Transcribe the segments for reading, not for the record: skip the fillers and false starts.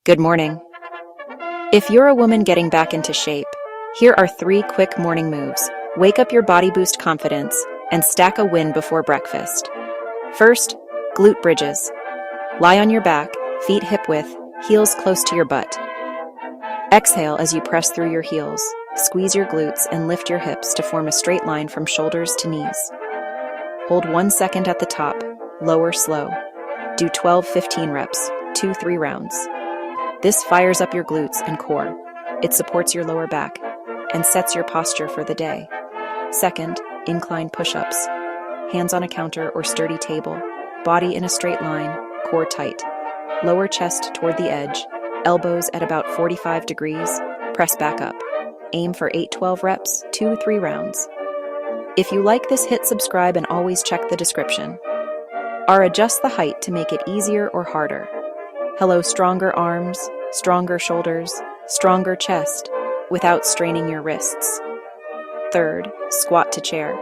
Good morning. If you're a woman getting back into shape, here are 3 quick morning moves. Wake up your body, boost confidence, and stack a win before breakfast. First, glute bridges. Lie on your back, feet hip width, heels close to your butt. Exhale as you press through your heels. Squeeze your glutes and lift your hips to form a straight line from shoulders to knees. Hold 1 second at the top, lower slow. Do 12-15 reps, 2-3 rounds. This fires up your glutes and core. It supports your lower back and sets your posture for the day. Second, incline push-ups. Hands on a counter or sturdy table, body in a straight line, core tight. Lower chest toward the edge, elbows at about 45 degrees, press back up. Aim for 8-12 reps, 2-3 rounds. If you like this, hit subscribe and always check the description. Or adjust the height to make it easier or harder. Hello, stronger arms, stronger shoulders, stronger chest, without straining your wrists. Third, squat to chair.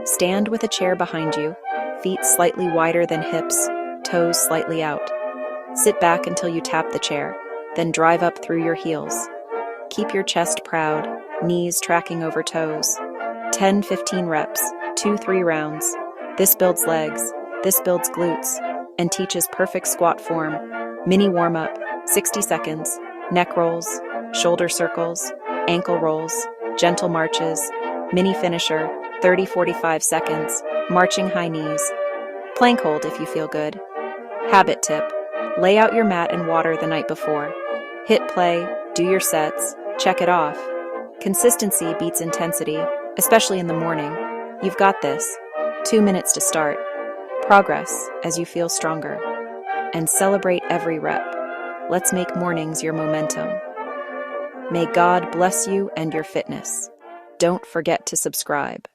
Stand with a chair behind you, feet slightly wider than hips, toes slightly out. Sit back until you tap the chair, then drive up through your heels. Keep your chest proud, knees tracking over toes. 10-15 reps, 2-3 rounds. This builds legs, this builds glutes, and teaches perfect squat form. Mini warm-up, 60 seconds, neck rolls, shoulder circles, ankle rolls, gentle marches, mini finisher, 30-45 seconds, marching high knees. Plank hold if you feel good. Habit tip: lay out your mat and water the night before. Hit play, do your sets, check it off. Consistency beats intensity, especially in the morning. You've got this. 2 minutes to start. Progress as you feel stronger. And celebrate every rep. Let's make mornings your momentum. May God bless you and your fitness. Don't forget to subscribe.